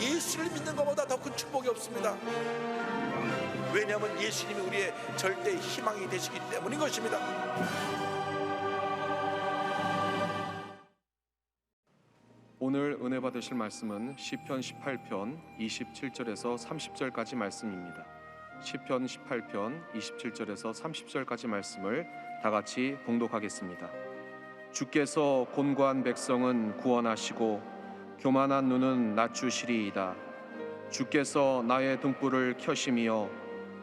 예수를 믿는 것보다 더 큰 축복이 없습니다. 왜냐하면 예수님이 우리의 절대 희망이 되시기 때문인 것입니다. 오늘 은혜 받으실 말씀은 시편 18편 27절에서 30절까지 말씀입니다. 시편 18편 27절에서 30절까지 말씀을 다 같이 봉독하겠습니다. 주께서 곤고한 백성은 구원하시고 교만한 눈은 낮추시리이다. 주께서 나의 등불을 켜심이여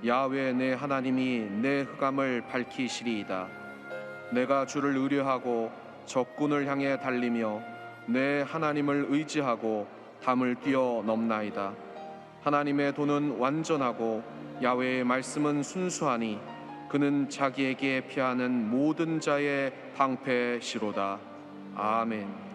야훼 내 하나님이 내 흑암을 밝히시리이다. 내가 주를 의뢰하고 적군을 향해 달리며 내 하나님을 의지하고 담을 뛰어넘나이다. 하나님의 도는 완전하고 야훼의 말씀은 순수하니 그는 자기에게 피하는 모든 자의 방패시로다. 아멘.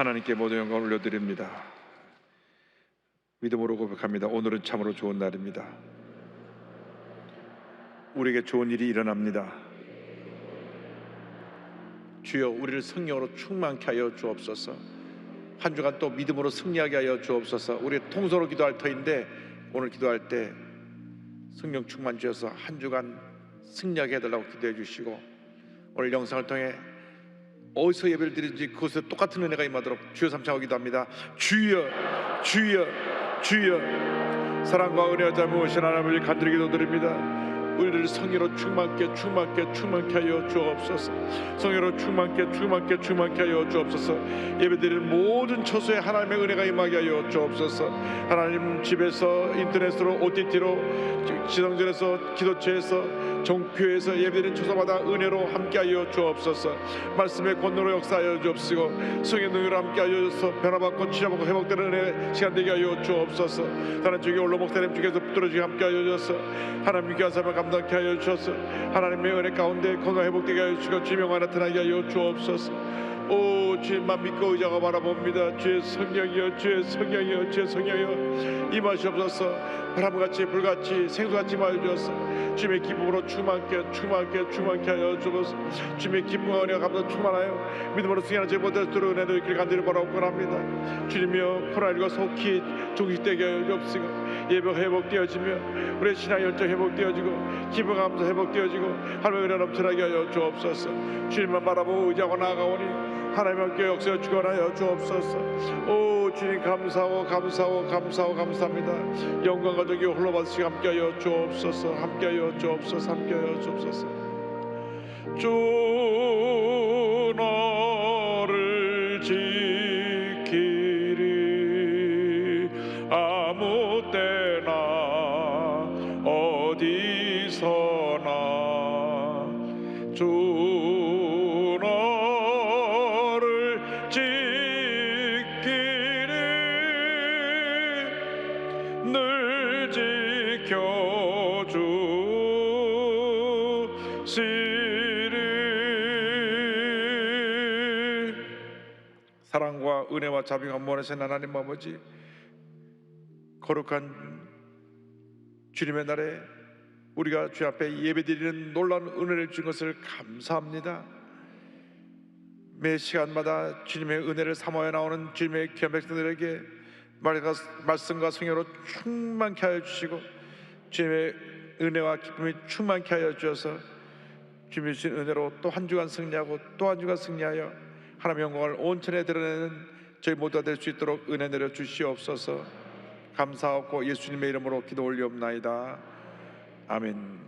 하나님께 모든 영광을 올려드립니다. 믿음으로 고백합니다. 오늘은 참으로 좋은 날입니다. 우리에게 좋은 일이 일어납니다. 주여, 우리를 성령으로 충만케 하여 주옵소서. 한 주간 또 믿음으로 승리하게 하여 주옵소서. 우리 통서로 기도할 터인데 오늘 기도할 때 성령 충만 주셔서 한 주간 승리하게 해달라고 기도해 주시고, 오늘 영상을 통해 어디서 예배를 드리는지 그곳에 똑같은 은혜가 임하도록 주여 삼창하고 기도합니다. 주여, 주여, 주여. 사랑과 은혜와 자비하신 하나님을 간절히 기도드립니다. 우리를 성령으로 충만케 하여 주옵소서. 성령으로 충만케 하여 주옵소서. 예배드리는 모든 처소에 하나님의 은혜가 임하게 하여 주옵소서. 하나님, 집에서, 인터넷으로, OTT로, 지성전에서, 기도처에서, 종교에서 예배드리는 처소마다 은혜로 함께하여 주옵소서. 말씀의 권능으로 역사하여 주옵시고, 성의 능력으로 함께하여 주옵소서. 변화받고 치료받고 회복되는 은혜 시간 되게 하여 주옵소서. 하나님, 주께 올로 목사님 주께서 붙들어주게 함께하여 주옵소서. 하나님, 귀한 삶을 감당케 하여 주옵소서. 하나님의 은혜 가운데 건강 회복되게 하여 주시고 주명과 나타나게 하여 주옵소서. 오, 주님만 믿고 의자가 바라봅니다. 주의 성령이여, 주의 성령이여, 주의 성령이여 임하시옵소서. 바람같이 불같이 생수같이 임하여 주옵소서. 주님의 기쁨으로 충만케 하여 주옵소서. 주님의 기쁨과 은혜가 감사 충만하여 믿음으로 승리하는 제 모든 들어 은혜도 있길 간절히 바라옵고합니다. 주님이여, 코로나19가 속히 종식되게 하여 주옵시고, 예배가 회복되어지며 우리의 신앙 열정 회복되어지고 기쁨 감사 회복되어지고 하나님의 은혜 넘쳐나게 하여 주옵소서. 주님만 바라보고 의지하고 나아가오니 하나님 함께 역사여 주관하여 주옵소서. 오, 주님 감사하고 감사합니다. 영광과 덕이 홀로 받으시고 함께하여 주옵소서. 함께하여 주옵소서. 주 너를 지키리. 아무 때나 어디서나 주 너를 지키리. 늘 지켜주시리. 사랑과 은혜와 자비가 원하신 하나님 아버지, 거룩한 주님의 날에 우리가 주 앞에 예배드리는 놀라운 은혜를 준 것을 감사합니다. 매 시간마다 주님의 은혜를 사모해 나오는 주님의 귀한 백성들에게 말씀과 성령으로 충만케 하여 주시고 주님의 은혜와 기쁨이 충만케 하여 주셔서 주님이 주신 은혜로 또 한 주간 승리하고 또 한 주간 승리하여 하나님의 영광을 온천에 드러내는 저희 모두가 될 수 있도록 은혜 내려 주시옵소서. 감사하고 예수님의 이름으로 기도 올리옵나이다. 아멘.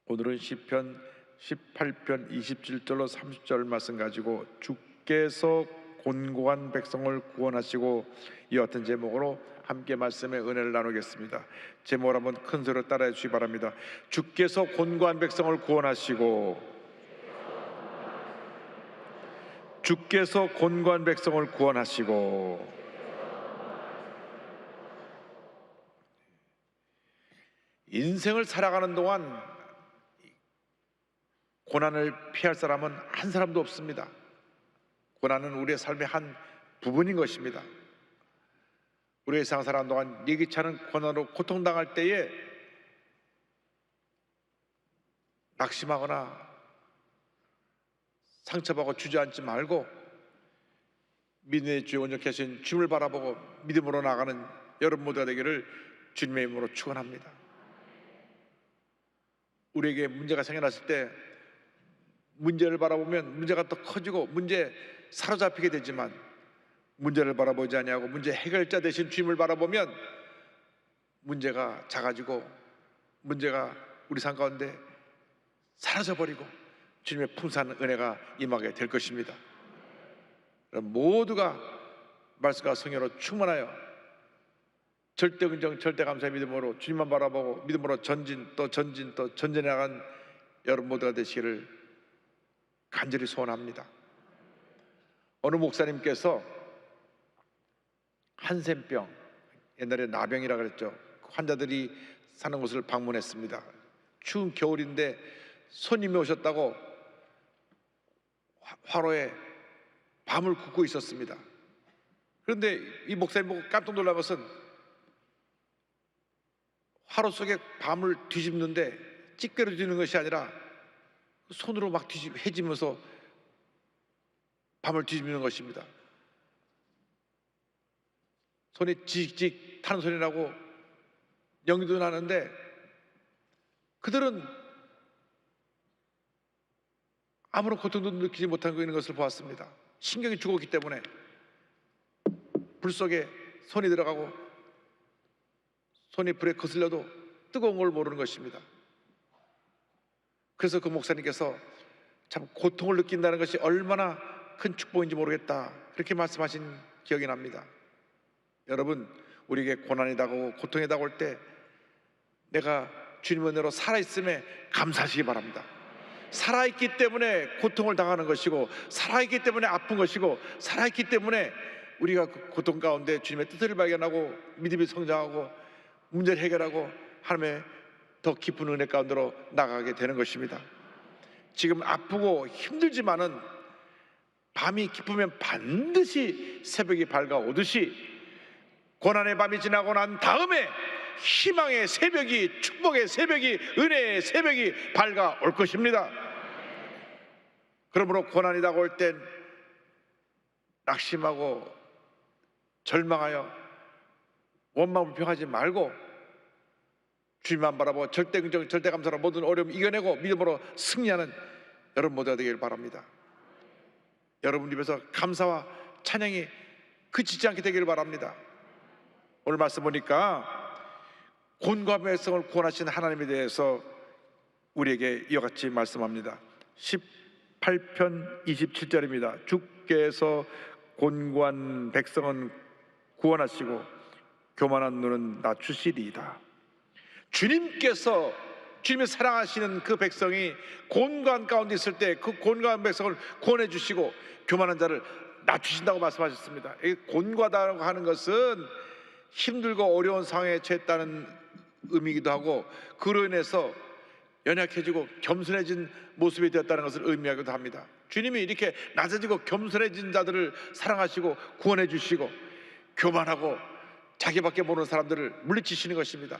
오늘은 시편 18편 27절로 30절 말씀 가지고 주께서 곤고한 백성을 구원하시고 이와 같은 제목으로 함께 말씀의 은혜를 나누겠습니다. 제목을 한번 큰 소리로 따라해 주시기 바랍니다. 주께서 곤고한 백성을 구원하시고, 주께서 곤고한 백성을 구원하시고. 인생을 살아가는 동안 고난을 피할 사람은 한 사람도 없습니다. 고난은 우리의 삶의 한 부분인 것입니다. 우리의 세상 살아가는 동안 예기치 않은 고난으로 고통당할 때에 낙심하거나 상처받고 주저앉지 말고 믿음의 주에 온전케 하신 주님을 바라보고 믿음으로 나가는 여러분 모두가 되기를 주님의 이름으로 축원합니다. 우리에게 문제가 생겨났을 때 문제를 바라보면 문제가 더 커지고 문제에 사로잡히게 되지만, 문제를 바라보지 아니하고 문제 해결자 대신 주님을 바라보면 문제가 작아지고 문제가 우리 삶 가운데 사라져버리고 주님의 풍성한 은혜가 임하게 될 것입니다. 모두가 말씀과 성령으로 충만하여 절대 긍정 절대 감사의 믿음으로 주님만 바라보고 믿음으로 전진 또 전진해 나간 여러분 모두가 되시기를 간절히 소원합니다. 어느 목사님께서 한센병, 옛날에 나병이라 그랬죠. 환자들이 사는 곳을 방문했습니다. 추운 겨울인데 손님이 오셨다고 화로에 밤을 굽고 있었습니다. 그런데 이 목사님 보고 깜짝 놀란 것은 화로 속에 밤을 뒤집는데 찌개로 뒤집는 것이 아니라 손으로 막 해지면서 밤을 뒤집는 것입니다. 손이 지직직 타는 소리 나고 연기도 나는데 그들은 아무런 고통도 느끼지 못하고 있는 것을 보았습니다. 신경이 죽었기 때문에 불 속에 손이 들어가고 손이 불에 거슬려도 뜨거운 걸 모르는 것입니다. 그래서 그 목사님께서 참 고통을 느낀다는 것이 얼마나 큰 축복인지 모르겠다, 그렇게 말씀하신 기억이 납니다. 여러분, 우리에게 고난이 다가오고 고통이 다가올 때 내가 주님 은혜로 살아있음에 감사하시기 바랍니다. 살아있기 때문에 고통을 당하는 것이고, 살아있기 때문에 아픈 것이고, 살아있기 때문에 우리가 그 고통 가운데 주님의 뜻을 발견하고 믿음이 성장하고 문제를 해결하고 하나님의 더 깊은 은혜 가운데로 나가게 되는 것입니다. 지금 아프고 힘들지만은 밤이 깊으면 반드시 새벽이 밝아오듯이 고난의 밤이 지나고 난 다음에 희망의 새벽이, 축복의 새벽이, 은혜의 새벽이 밝아올 것입니다. 그러므로 고난이 다가올 땐 낙심하고 절망하여 원망불평하지 말고 주님만 바라보고 절대 긍정, 절대 감사로 모든 어려움 이겨내고 믿음으로 승리하는 여러분 모두가 되길 바랍니다. 여러분 입에서 감사와 찬양이 그치지 않게 되기를 바랍니다. 오늘 말씀 보니까 곤고와 백성을 구원하신 하나님에 대해서 우리에게 이와 같이 말씀합니다. 18편 27절입니다. 주께서 곤고한 백성은 구원하시고 교만한 눈은 낮추시리이다. 주님께서, 주님이 사랑하시는 그 백성이 곤고한 가운데 있을 때 그 곤고한 백성을 구원해 주시고 교만한 자를 낮추신다고 말씀하셨습니다. 이 곤고하다고 하는 것은 힘들고 어려운 상황에 처했다는 의미이기도 하고, 그로 인해서 연약해지고 겸손해진 모습이 되었다는 것을 의미하기도 합니다. 주님이 이렇게 낮아지고 겸손해진 자들을 사랑하시고 구원해 주시고 교만하고 자기밖에 모르는 사람들을 물리치시는 것입니다.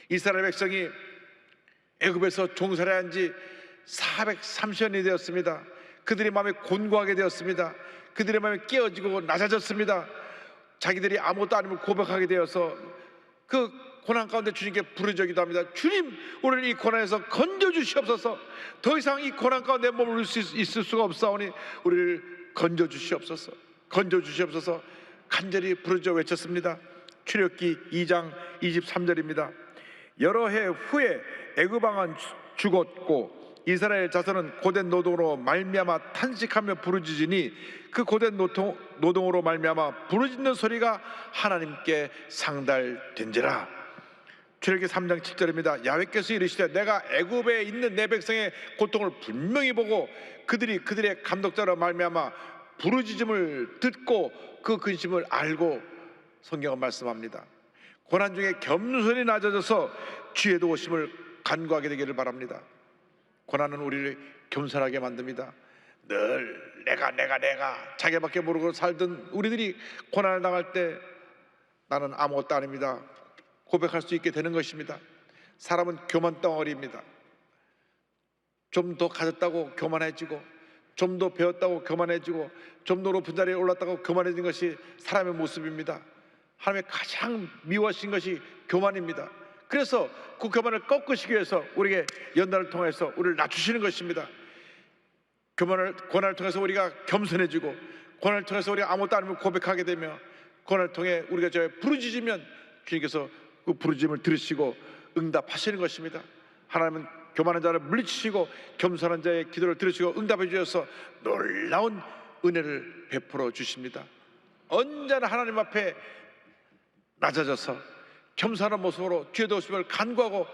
이스라엘 백성이 애굽에서 종살이한 지 430년이 되었습니다. 그들의 마음이 곤고하게 되었습니다. 그들의 마음이 깨어지고 낮아졌습니다. 자기들이 아무것도 아님을 고백하게 되어서 그 고난 가운데 주님께 부르짖기도 합니다. 주님, 우리를 이 고난에서 건져주시옵소서. 더 이상 이 고난 가운데 머물 수 있을 수가 없사오니 우리를 건져주시옵소서. 건져주시옵소서. 간절히 부르짖어 외쳤습니다. 출애굽기 2장 23절입니다. 여러 해 후에 애굽 왕은 죽었고 이스라엘 자손은 고된 노동으로 말미암아 탄식하며 부르짖으니 그 고된 노동으로 말미암아 부르짖는 소리가 하나님께 상달된지라. 출애굽기 3장 7절입니다. 야훼께서 이르시되 내가 애굽에 있는 내 백성의 고통을 분명히 보고 그들의 감독자로 말미암아 부르짖음을 듣고 그 근심을 알고, 성경은 말씀합니다. 고난 중에 겸손히 낮아져서 주의 도우심을 간구하게 되기를 바랍니다. 고난은 우리를 겸손하게 만듭니다. 늘 내가 자기밖에 모르고 살던 우리들이 고난을 당할 때 나는 아무것도 아닙니다 고백할 수 있게 되는 것입니다. 사람은 교만 덩어리입니다. 좀 더 가졌다고 교만해지고, 좀 더 배웠다고 교만해지고, 좀 더 높은 자리에 올랐다고 교만해진 것이 사람의 모습입니다. 하나님의 가장 미워하신 것이 교만입니다. 그래서 그 교만을 꺾으시기 위해서 우리에게 연단을 통해서 우리를 낮추시는 것입니다. 고난을 통해서 우리가 겸손해지고, 고난을 통해서 우리가 아무것도 아니면 고백하게 되며, 고난을 통해 우리가 부르짖으면 주님께서 그 부르짖음을 들으시고 응답하시는 것입니다. 하나님은 교만한 자를 물리치시고 겸손한 자의 기도를 들으시고 응답해 주셔서 놀라운 은혜를 베풀어 주십니다. 언제나 하나님 앞에 낮아져서 겸손한 모습으로 주의 도우심을 간구하고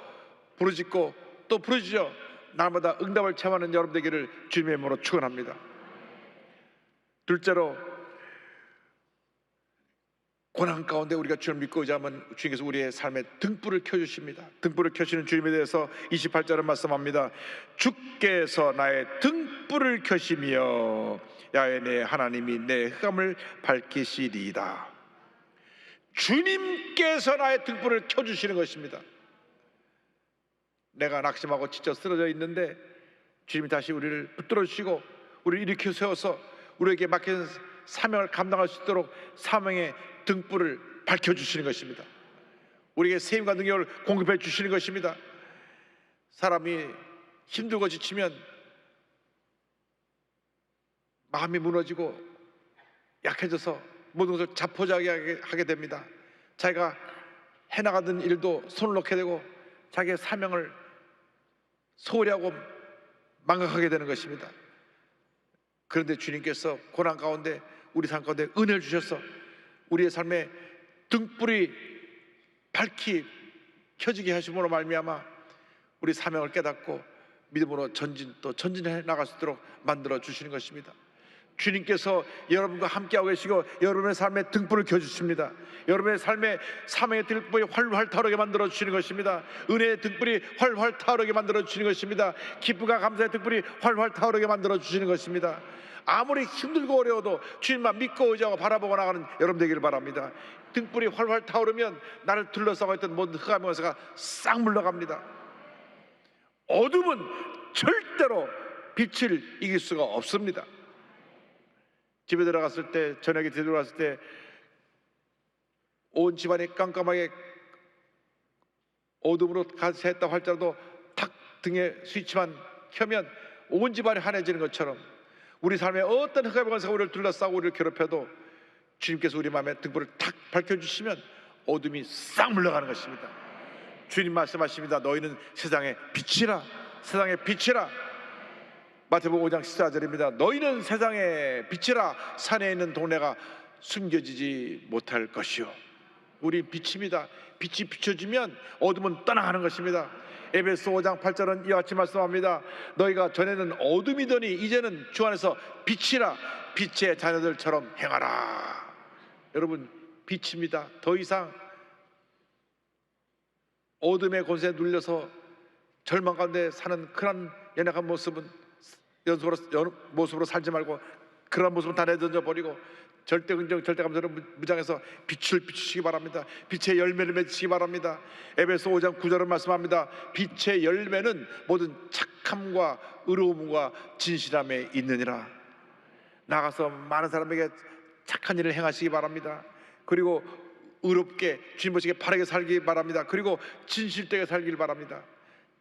부르짖고 또 부르짖어 날마다 응답을 체험하는 여러분 되기를 주님의 이름으로 축원합니다. 둘째로, 고난 가운데 우리가 주를 믿고 의지하면 주님께서 우리의 삶에 등불을 켜주십니다. 등불을 켜시는 주님에 대해서 28절은 말씀합니다. 주께서 나의 등불을 켜시며 야훼 내 하나님이 내 흑암을 밝히시리이다. 주님께서 나의 등불을 켜주시는 것입니다. 내가 낙심하고 지쳐 쓰러져 있는데 주님이 다시 우리를 붙들어 주시고 우리를 일으켜 세워서 우리에게 맡긴 사명을 감당할 수 있도록 사명의 등불을 밝혀주시는 것입니다. 우리에게 세임과 능력을 공급해 주시는 것입니다. 사람이 힘들고 지치면 마음이 무너지고 약해져서 모든 것을 자포자기하게 됩니다. 자기가 해나가던 일도 손을 놓게 되고 자기의 사명을 소홀히 하고 망각하게 되는 것입니다. 그런데 주님께서 고난 가운데 우리 삶 가운데 은혜를 주셔서 우리의 삶에 등불이 밝히 켜지게 하심으로 말미암아 우리 사명을 깨닫고 믿음으로 전진해 나갈 수 있도록 만들어 주시는 것입니다. 주님께서 여러분과 함께하고 계시고 여러분의 삶에 등불을 켜주십니다. 여러분의 삶에 사명의 등불이 활활 타오르게 만들어 주시는 것입니다. 은혜의 등불이 활활 타오르게 만들어 주시는 것입니다. 기쁨과 감사의 등불이 활활 타오르게 만들어 주시는 것입니다. 아무리 힘들고 어려워도 주님만 믿고 의지하고 바라보고 나가는 여러분 되기를 바랍니다. 등불이 활활 타오르면 나를 둘러싸고 있던 모든 흑암의 권세가 싹 물러갑니다. 어둠은 절대로 빛을 이길 수가 없습니다. 집에 들어갔을 때, 저녁에 들어갔을 때 온 집안이 깜깜하게 어둠으로 가세했다고 할지라도 탁 등에 스위치만 켜면 온 집안이 환해지는 것처럼 우리 삶에 어떤 흑암의 권세가 우리를 둘러싸고 우리를 괴롭혀도 주님께서 우리 마음에 등불을 탁 밝혀주시면 어둠이 싹 물러가는 것입니다. 주님 말씀하십니다. 너희는 세상의 빛이라. 세상의 빛이라. 마태복음 5장 14절입니다. 너희는 세상의 빛이라. 산에 있는 동네가 숨겨지지 못할 것이요. 우리 빛입니다. 빛이 비춰지면 어둠은 떠나가는 것입니다. 에베소 5장 8절은 이와 같이 말씀합니다. 너희가 전에는 어둠이더니 이제는 주 안에서 빛이라. 빛의 자녀들처럼 행하라. 여러분, 빛입니다. 더 이상 어둠의 권세에 눌려서 절망 가운데 사는 그런 연약한 모습으로 살지 말고 그런 모습은 다 내던져 버리고 절대 긍정, 절대 감사로 무장해서 빛을 비추시기 바랍니다. 빛의 열매를 맺으시기 바랍니다. 에베소 5장 9절은 말씀합니다. 빛의 열매는 모든 착함과 의로움과 진실함에 있느니라. 나가서 많은 사람에게 착한 일을 행하시기 바랍니다. 그리고 의롭게 주님 보시기에 바르게 살기 바랍니다. 그리고 진실되게 살길 바랍니다.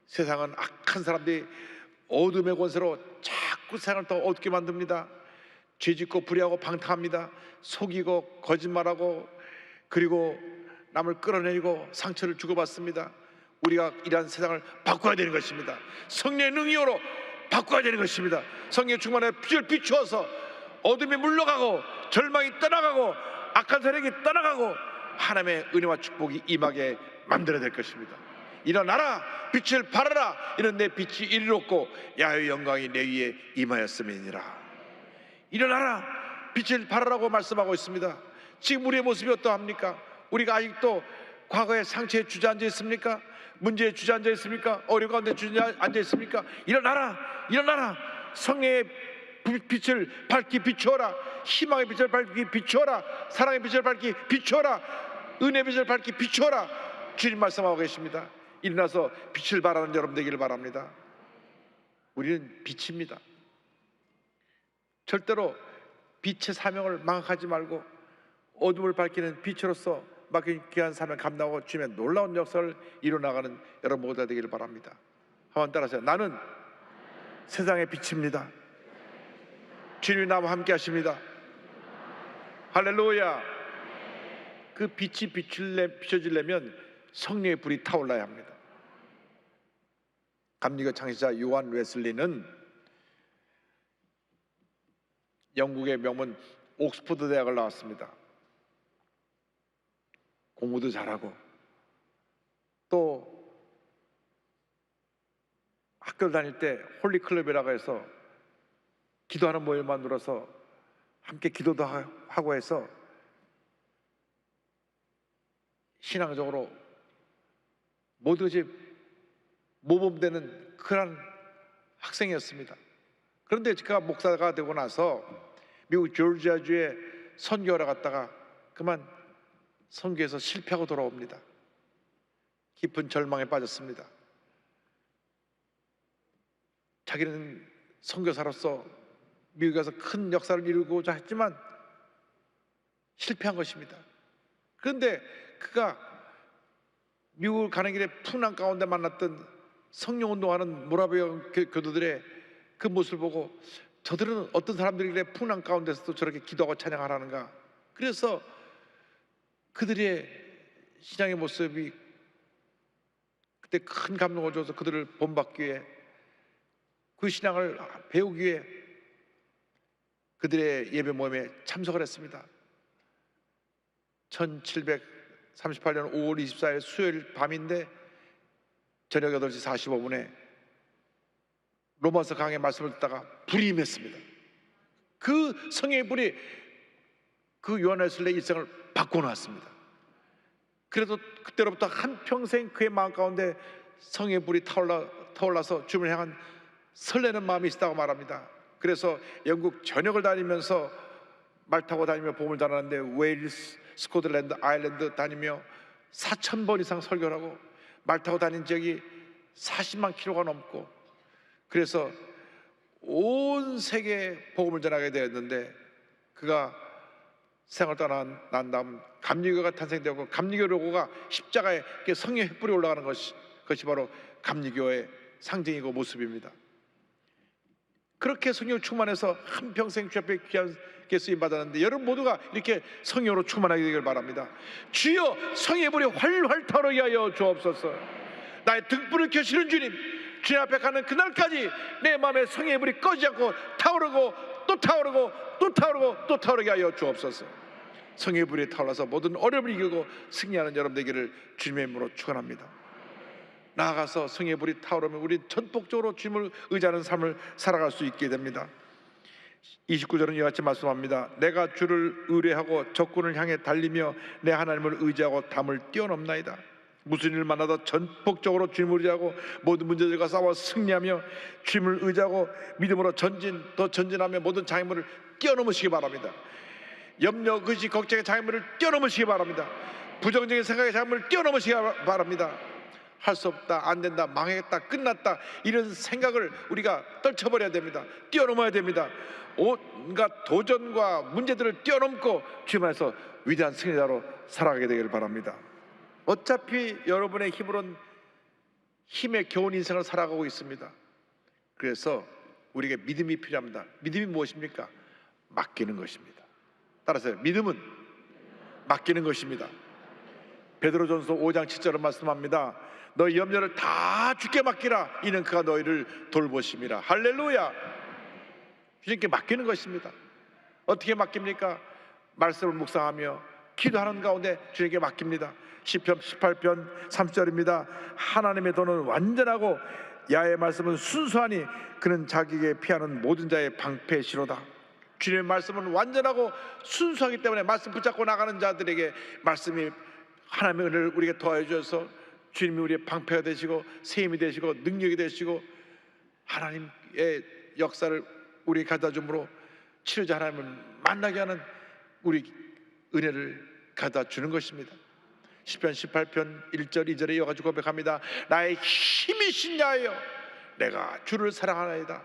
세상은 악한 사람들이 어둠의 권세로 자꾸 세상을 더 어둡게 만듭니다. 죄짓고 불의하고 방탕합니다. 속이고 거짓말하고 그리고 남을 끌어내리고 상처를 주고받습니다. 우리가 이러한 세상을 바꿔야 되는 것입니다. 성령의 능력으로 바꿔야 되는 것입니다. 성령의 충만에 빛을 비추어서 어둠이 물러가고 절망이 떠나가고 악한 세력이 떠나가고 하나님의 은혜와 축복이 임하게 만들어야 될 것입니다. 일어나라, 빛을 발하라. 이는 내 빛이 이리롭고 야훼의 영광이 내 위에 임하였음이니라. 일어나라, 빛을 발하라고 말씀하고 있습니다. 지금 우리의 모습이 어떠합니까? 우리가 아직도 과거의 상처에 주저앉아 있습니까? 문제에 주저앉아 있습니까? 어려운 가운데 주저앉아 있습니까? 일어나라, 일어나라. 성령의 빛을 밝히 비추어라. 희망의 빛을 밝히 비추어라. 사랑의 빛을 밝히 비추어라. 은혜의 빛을 밝히 비추어라. 주님 말씀하고 계십니다. 일어나서 빛을 발하는 여러분 되기를 바랍니다. 우리는 빛입니다. 절대로 빛의 사명을 망각하지 말고 어둠을 밝히는 빛으로서 맡긴 귀한 사명 감당하고 주님의 놀라운 역사를 이뤄나가는 여러분 모두가 되기를 바랍니다. 한번 따라하세요. 나는 세상의 빛입니다. 주님이 나와 함께 하십니다. 할렐루야. 그 빛이 비춰지려면 성령의 불이 타올라야 합니다. 감리교 창시자 요한 웨슬리는 영국의 명문 옥스퍼드 대학을 나왔습니다. 공부도 잘하고 또 학교를 다닐 때 홀리클럽이라고 해서 기도하는 모임을 만들어서 함께 기도도 하고 해서 신앙적으로 모든 것이 모범되는 그런 학생이었습니다. 그런데 제가 목사가 되고 나서 미국 조지아주에 선교하러 갔다가 그만 선교에서 실패하고 돌아옵니다. 깊은 절망에 빠졌습니다. 자기는 선교사로서 미국에 가서 큰 역사를 이루고자 했지만 실패한 것입니다. 그런데 그가 미국을 가는 길에 풍랑 가운데 만났던 성령운동하는 모라비아 교도들의 그 모습을 보고 저들은 어떤 사람들이길래 풍랑 가운데서도 저렇게 기도하고 찬양하라는가. 그래서 그들의 신앙의 모습이 그때 큰 감동을 줘서 그들을 본받기 위해, 그 신앙을 배우기 위해 그들의 예배 모임에 참석을 했습니다. 1738년 5월 24일 수요일 밤인데 저녁 8시 45분에 로마서 강의 말씀을 듣다가 불이 임했습니다. 그 성령의 불이 그 요한 웨슬레의 일생을 바꿔놨습니다. 그래도 그때로부터 한평생 그의 마음 가운데 성령의 불이 타올라서 주님을 향한 설레는 마음이 있다고 말합니다. 그래서 영국 전역을 다니면서 말 타고 다니며 복음을 전하는데 웨일스, 스코틀랜드, 아일랜드 다니며 4,000번 이상 설교를 하고 말 타고 다닌 지역이 40만 킬로가 넘고, 그래서 온 세계에 복음을 전하게 되었는데 그가 세상을 떠난 다음 감리교가 탄생되었고, 감리교 로고가 십자가에 성령의 횃불이 올라가는 것이 바로 감리교의 상징이고 모습입니다. 그렇게 성령 충만해서 한평생 주 앞에 귀하게 쓰임 받았는데 여러분 모두가 이렇게 성령으로 충만하게 되길 바랍니다. 주여 성령의 불이 활활 타오르게 하여 주옵소서. 나의 등불을 켜시는 주님, 주님 앞에 가는 그날까지 내 마음에 성령의 불이 꺼지지 않고 타오르고 또 타오르고 또 타오르고 또 타오르게 하여 주옵소서. 성령의 불이 타올라서 모든 어려움을 이기고 승리하는 여러분 되기를 주님의 이름으로 축원합니다. 나아가서 성령의 불이 타오르면 우리 전폭적으로 주님을 의지하는 삶을 살아갈 수 있게 됩니다. 29절은 이와 같이 말씀합니다. 내가 주를 의뢰하고 적군을 향해 달리며 내 하나님을 의지하고 담을 뛰어넘나이다. 무슨 일을 만나도 전폭적으로 주님을 의지하고 모든 문제들과 싸워 승리하며 주님을 의지하고 믿음으로 더 전진하며 모든 장애물을 뛰어넘으시기 바랍니다. 염려, 의식, 걱정의 장애물을 뛰어넘으시기 바랍니다. 부정적인 생각의 장애물을 뛰어넘으시기 바랍니다. 할 수 없다, 안 된다, 망했다, 끝났다, 이런 생각을 우리가 떨쳐버려야 됩니다. 뛰어넘어야 됩니다. 온갖 도전과 문제들을 뛰어넘고 주님 안에서 위대한 승리자로 살아가게 되기를 바랍니다. 어차피 여러분의 힘으로는 힘에 겨운 인생을 살아가고 있습니다. 그래서 우리에게 믿음이 필요합니다. 믿음이 무엇입니까? 맡기는 것입니다. 따라서 믿음은 맡기는 것입니다. 베드로전서 5장 7절은 말씀합니다. 너희 염려를 다 주께 맡기라. 이는 그가 너희를 돌보심이라. 할렐루야. 주님께 맡기는 것입니다. 어떻게 맡깁니까? 말씀을 묵상하며 기도하는 가운데 주님께 맡깁니다. 시편 18편 3절입니다. 하나님의 도는 완전하고 야의 말씀은 순수하니 그는 자기에게 피하는 모든 자의 방패시로다. 주님의 말씀은 완전하고 순수하기 때문에 말씀 붙잡고 나가는 자들에게 말씀이 하나님의 은혜를 우리에게 더해 주셔서 주님이 우리의 방패가 되시고 새 힘이 되시고 능력이 되시고 하나님의 역사를 우리에게 가져다 줌으로 치료자 하나님을 만나게 하는 우리 은혜를 가져다 주는 것입니다. 시편 18편 1절 2절에 이어가지고 고백합니다. 나의 힘이신 야여 내가 주를 사랑하나이다.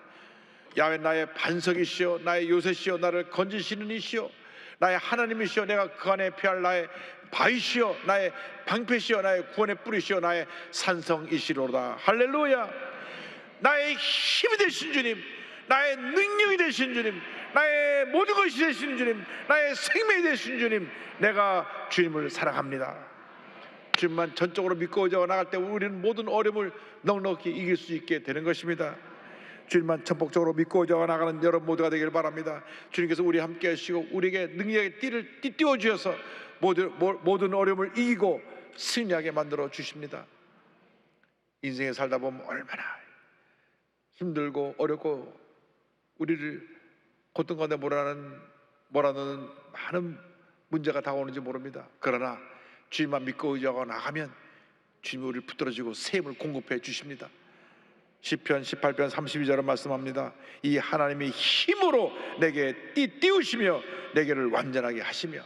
야훼 나의 반석이시여 나의 요새시여 나를 건지시는 이시여 나의 하나님이시여 내가 그 안에 피할 나의 바위시여 나의 방패시여 나의 구원의 뿌리시여 나의 산성이시로다. 할렐루야. 나의 힘이 되신 주님, 나의 능력이 되신 주님, 나의 모든 것이 되신 주님, 나의 생명이 되신 주님, 내가 주님을 사랑합니다. 주님만 전적으로 믿고 의지하고 나갈 때 우리는 모든 어려움을 넉넉히 이길 수 있게 되는 것입니다. 주님만 전폭적으로 믿고 의지하고 나가는 여러분 모두가 되길 바랍니다. 주님께서 우리 함께 하시고 우리에게 능력의 띠를 띠띠워 주셔서 모든 어려움을 이기고 승리하게 만들어 주십니다. 인생에 살다 보면 얼마나 힘들고 어렵고 우리를 고통 가운데 몰아넣는 많은 문제가 다가오는지 모릅니다. 그러나 주님만 믿고 의지하고 나가면 주님이 우리를 붙들어주고 새 힘을 공급해 주십니다. 시편 18편 32절은 말씀합니다. 이 하나님이 힘으로 내게 띠띠우시며 내게를 완전하게 하시며,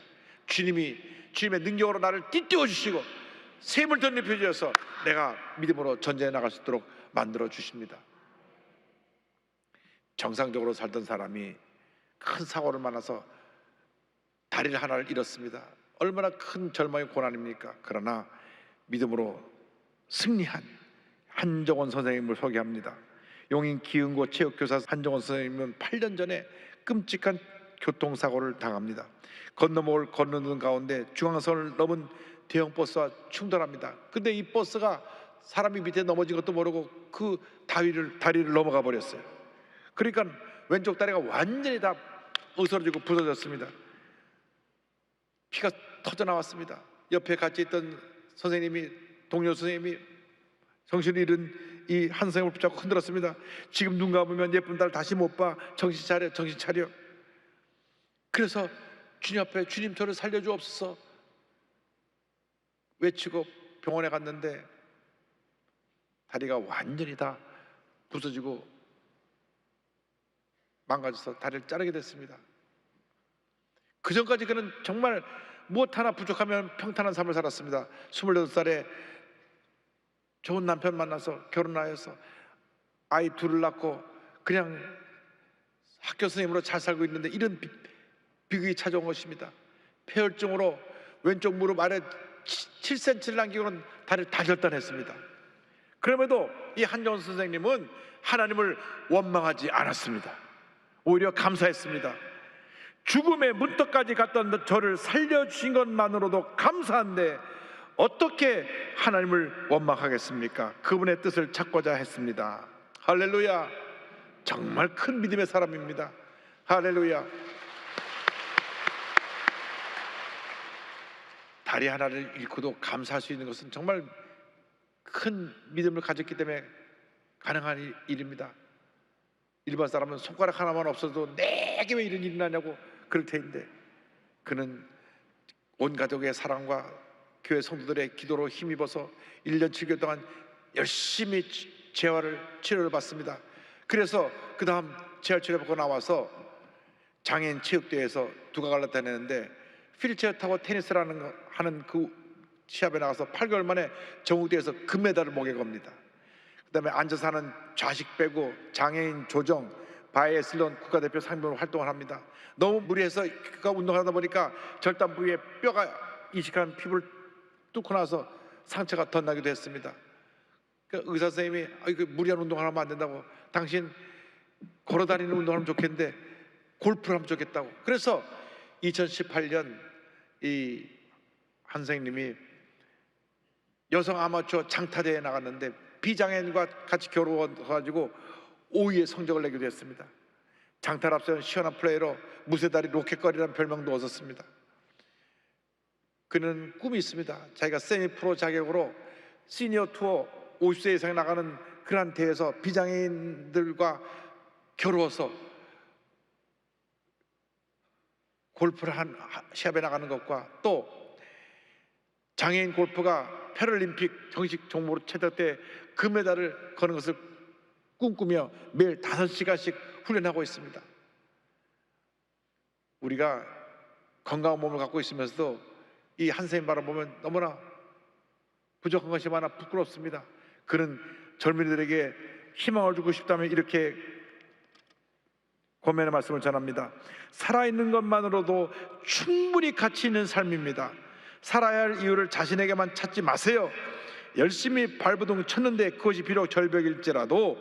주님이 주님의 능력으로 나를 띠띠워 주시고 새 힘을 덧입혀 주셔서 내가 믿음으로 전쟁에 나갈 수 있도록 만들어 주십니다. 정상적으로 살던 사람이 큰 사고를 만나서 다리를 하나를 잃었습니다. 얼마나 큰 절망의 고난입니까? 그러나 믿음으로 승리한 한정원 선생님을 소개합니다. 용인 기흥고 체육교사 한정원 선생님은 8년 전에 끔찍한 교통사고를 당합니다. 건너목을 걷는 가운데 중앙선을 넘은 대형 버스와 충돌합니다. 근데 이 버스가 사람이 밑에 넘어진 것도 모르고 그 다리를 넘어가 버렸어요. 그러니까 왼쪽 다리가 완전히 다 으스러지고 부서졌습니다. 피가 터져 나왔습니다. 옆에 같이 있던 선생님이, 동료 선생님이 정신을 잃은 이 한 선생님을 붙잡고 흔들었습니다. 지금 눈 감으면 예쁜 딸 다시 못 봐. 정신 차려, 정신 차려. 그래서 주님 앞에, 주님 저를 살려주옵소서 외치고 병원에 갔는데 다리가 완전히 다 부서지고 망가져서 다리를 자르게 됐습니다. 그 전까지 그는 정말 무엇 하나 부족하면 평탄한 삶을 살았습니다. 28살에 좋은 남편 만나서 결혼하여서 아이 둘을 낳고 그냥 학교 선생님으로 잘 살고 있는데 이런 비극이 찾아온 것입니다. 폐혈증으로 왼쪽 무릎 아래 7cm를 남기고는 다리를 다 절단했습니다. 그럼에도 이 한정원 선생님은 하나님을 원망하지 않았습니다. 오히려 감사했습니다. 죽음의 문턱까지 갔던 저를 살려주신 것만으로도 감사한데 어떻게 하나님을 원망하겠습니까? 그분의 뜻을 찾고자 했습니다. 할렐루야. 정말 큰 믿음의 사람입니다. 할렐루야. 다리 하나를 잃고도 감사할 수 있는 것은 정말 큰 믿음을 가졌기 때문에 가능한 일입니다. 일반 사람은 손가락 하나만 없어도 내게 왜 이런 일이 나냐고 그럴 텐데, 그는 온 가족의 사랑과 교회 성도들의 기도로 힘입어서 1년 7개월 동안 열심히 치료를 받습니다. 그래서 그 다음 재활치료 받고 나와서 장애인 체육대회에서 두각을 나타내는데 휠체어 타고 하는 그 시합에 나가서 8개월 만에 전국대회에서 금메달을 목에 겁니다. 그 다음에 앉아서 하는 좌식 빼고 장애인 조정, 바이애슬론 국가대표 상병으로 활동을 합니다. 너무 무리해서 운동을 하다 보니까 절단 부위에 뼈가 이식한 피부를 뚫고 나서 상처가 덧나기도 했습니다. 그러니까 의사 선생님이 이거 무리한 운동을 하면 안 된다고, 당신 걸어다니는 운동을 하면 좋겠는데 골프를 하면 좋겠다고. 그래서 2018년 이 한 선생님이 여성 아마추어 장타대회에 나갔는데 비장애인과 같이 겨루어가지고 5위의 성적을 내기도 했습니다. 장타를 앞세운 시원한 플레이로 무쇠다리 로켓걸이라는 별명도 얻었습니다. 그는 꿈이 있습니다. 자기가 세미프로 자격으로 시니어 투어 50세 이상에 나가는 그러한 대회에서 비장애인들과 겨루어서 골프를 한 시합에 나가는 것과 또 장애인 골프가 패럴림픽 정식 종목으로 채택돼 금메달을 거는 것을 꿈꾸며 매일 5시간씩 훈련하고 있습니다. 우리가 건강한 몸을 갖고 있으면서도 이 한 선생님 바라보면 너무나 부족한 것이 많아 부끄럽습니다. 그는 젊은이들에게 희망을 주고 싶다면 이렇게 권면의 말씀을 전합니다. 살아있는 것만으로도 충분히 가치 있는 삶입니다. 살아야 할 이유를 자신에게만 찾지 마세요. 열심히 발버둥 쳤는데 그것이 비록 절벽일지라도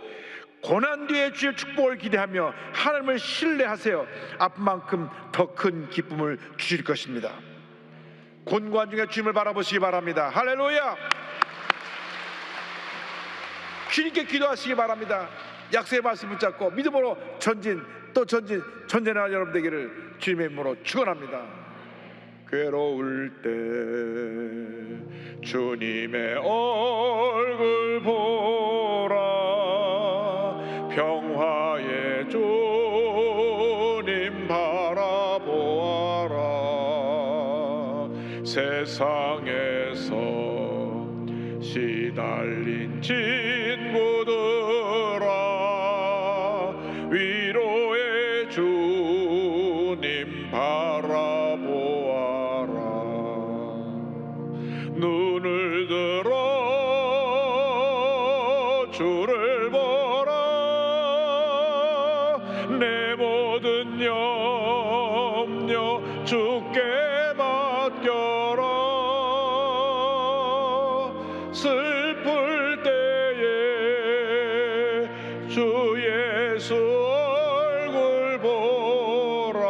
고난 뒤에 주의 축복을 기대하며 하나님을 신뢰하세요. 아픈 만큼 더 큰 기쁨을 주실 것입니다. 곤고한 중에 주님을 바라보시기 바랍니다. 할렐루야. 주님께 기도하시기 바랍니다. 약속의 말씀 붙잡고 믿음으로 전진하는 여러분 되기를 주님의 이름으로 축원합니다. 괴로울 때 주님의 얼굴 보라, 평화의 주님 바라보아라. 세상에서 시달린 친구들아, 위로의 주님 바라보아라. 눈을 들어 주를 보라. 내 모든 염려 주께 맡겨라. 슬플 때에 주 예수 얼굴 보라.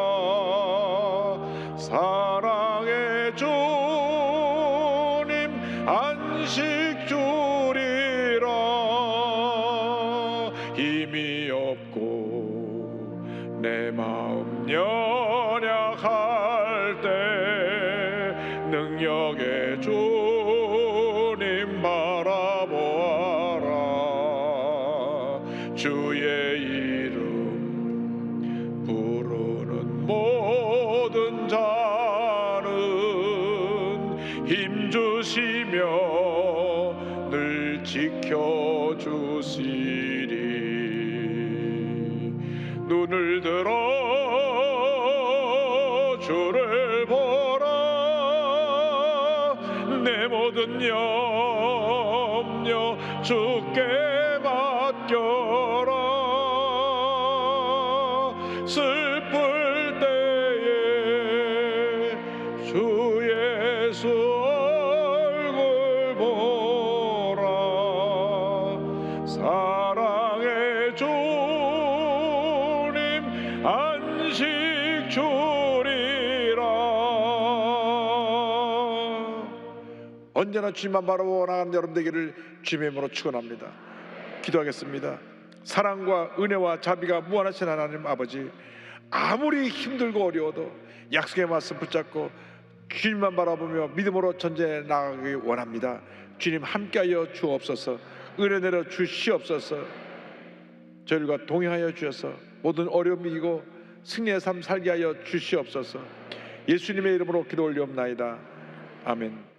사랑의 주님 안식 주리라. 힘이 없고 내 마음 연약할 때 능력의 주님 바라보아라. 주의 이름 부르는 모든 자는 힘주시며 늘 지켜주시리. 눈을 들어 주를 보라. 내 모든 염려 주께 맡겨라. 슬플 때에 주 예수 얼굴 보라. 사랑의 주님 안식 주리라. 언제나 주님만 바라보고 나가는 여러분 되기를 주님의 이름으로 축원합니다. 기도하겠습니다. 사랑과 은혜와 자비가 무한하신 하나님 아버지, 아무리 힘들고 어려워도 약속의 말씀 붙잡고 주님만 바라보며 믿음으로 전쟁에 나가기 원합니다. 주님 함께하여 주옵소서. 은혜 내려 주시옵소서. 저희들과 동행하여 주셔서 모든 어려움이 이기고 승리의 삶 살게 하여 주시옵소서. 예수님의 이름으로 기도 올리옵나이다. 아멘.